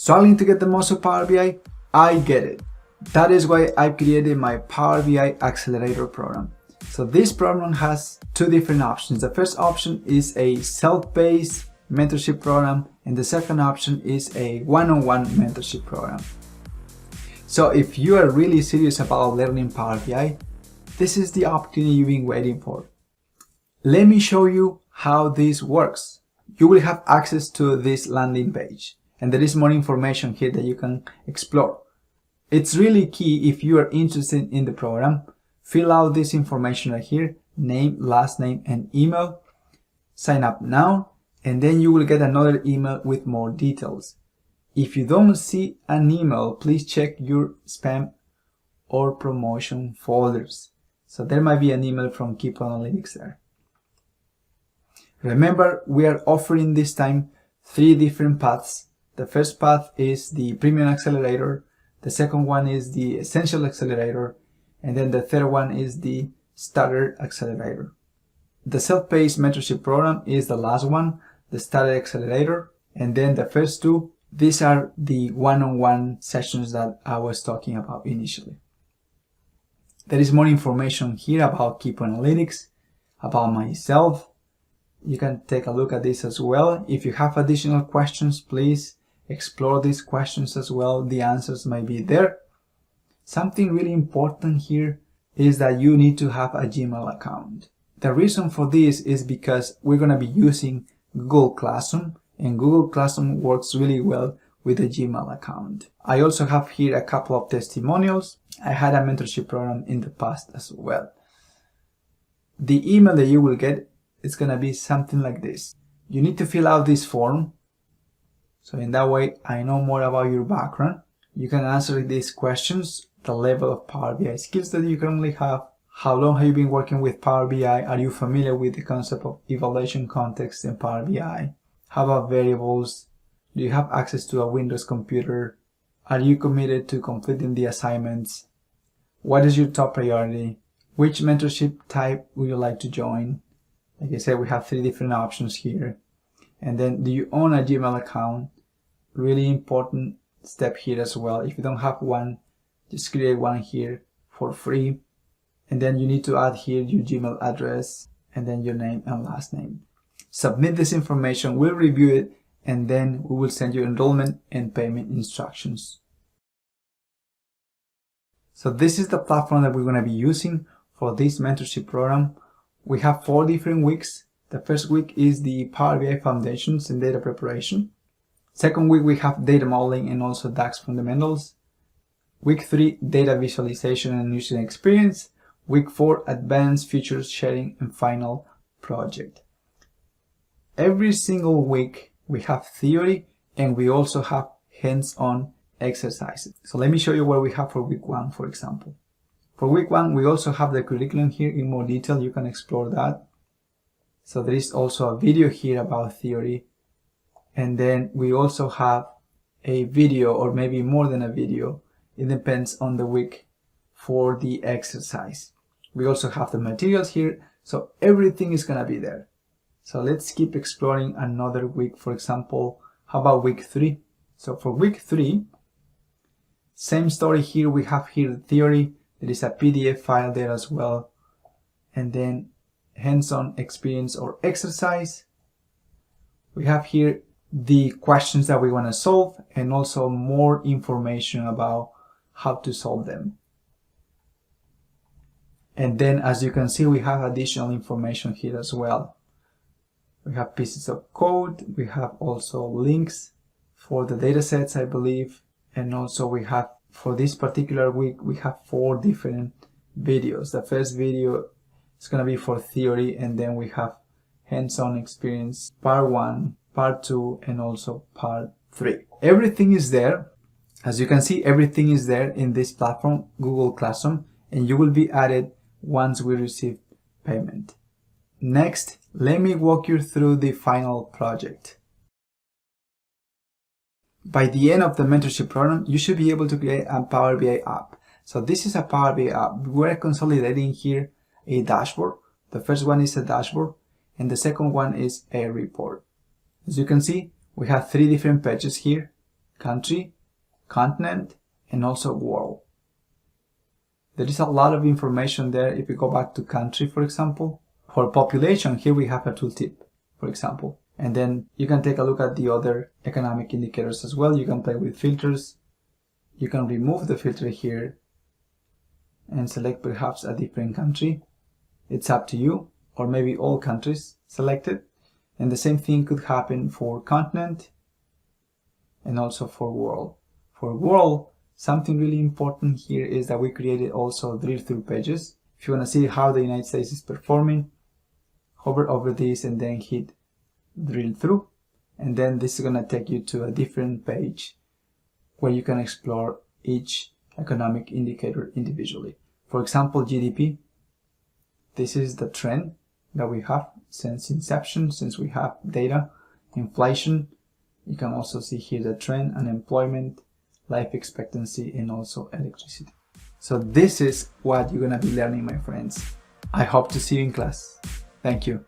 Struggling to get the most of Power BI? I get it. That is why I created my Power BI Accelerator program. So this program has two different options. The first option is a self-paced mentorship program, and the second option is a one-on-one mentorship program. So if you are really serious about learning Power BI, this is the opportunity you've been waiting for. Let me show you how this works. You will have access to this landing page, and there is more information here that you can explore. It's really key if you are interested in the program. Fill out this information right here, name, last name, and email. Sign up now, and then you will get another email with more details. If you don't see an email, please check your spam or promotion folders. So there might be an email from Keep Analytics there. Remember, we are offering this time 3 different paths. The first path is the Premium Accelerator. The second one is the Essentials Accelerator. And then the third one is the Starter Accelerator. The self-paced mentorship program is the last one, the Starter Accelerator. And then the first two, these are the one-on-one sessions that I was talking about initially. There is more information here about Keep Analytics, about myself. You can take a look at this as well. If you have additional questions, please explore these questions as well. The answers might be there. Something really important here is that you need to have a Gmail account. The reason for this is because we're going to be using Google Classroom, and Google Classroom works really well with a Gmail account. I also have here a couple of testimonials. I had a mentorship program in the past as well. The email that you will get is going to be something like this. You need to fill out this form. So in that way, I know more about your background. You can answer these questions, the level of Power BI skills that you currently have, how long have you been working with Power BI, are you familiar with the concept of evaluation context in Power BI, how about variables, do you have access to a Windows computer, are you committed to completing the assignments, what is your top priority, which mentorship type would you like to join. Like I said, we have 3 different options here. And then, do you own a Gmail account? Really important step here as well. If you don't have one, just create one here for free. And then you need to add here your Gmail address and then your name and last name. Submit this information, we'll review it, and then we will send you enrollment and payment instructions. So this is the platform that we're going to be using for this mentorship program. We have 4 different weeks. The first week is the Power BI Foundations and Data Preparation. Second week we have Data Modeling and also DAX Fundamentals. Week 3, Data Visualization and User Experience. Week 4, Advanced Features Sharing, and final project. Every single week we have theory and we also have hands-on exercises. So let me show you what we have for week 1, for example. For week 1, we also have the curriculum here in more detail. You can explore that. So there is also a video here about theory. And then we also have a video, or maybe more than a video. It depends on the week for the exercise. We also have the materials here. So everything is going to be there. So let's keep exploring another week. For example, how about week 3? So for week 3, same story here. We have here the theory. There is a PDF file there as well. And then hands-on experience or exercise. We have here the questions that we want to solve and also more information about how to solve them. And then, as you can see, we have additional information here as well. We have pieces of code. We have also links for the data sets, I believe. And also we have, for this particular week, we have 4 different videos. The first video is going to be for theory, and then we have hands-on experience, part 1, part 2, and also part 3. Everything is there. As you can see, everything is there in this platform, Google Classroom, and you will be added once we receive payment. Next, let me walk you through the final project. By the end of the mentorship program, you should be able to create a Power BI app. So this is a Power BI app. We're consolidating here a dashboard. The first one is a dashboard, and the second one is a report. As you can see, we have 3 different pages here. country, continent, and also world. There is a lot of information there. If we go back to country, for example, for population, here we have a tooltip, for example. And then you can take a look at the other economic indicators as well. You can play with filters. You can remove the filter here and select perhaps a different country. It's up to you, or maybe all countries selected. And the same thing could happen for continent and also for world. For world, something really important here is that we created also drill-through pages. If you want to see how the United States is performing, hover over this and then hit drill through, and then this is going to take you to a different page where you can explore each economic indicator individually. For example, GDP, this is the trend that we have since inception, since we have data. Inflation, you can also see here the trend, unemployment, life expectancy, and also electricity. So this is what you're going to be learning, my friends. I hope to see you in class. Thank you.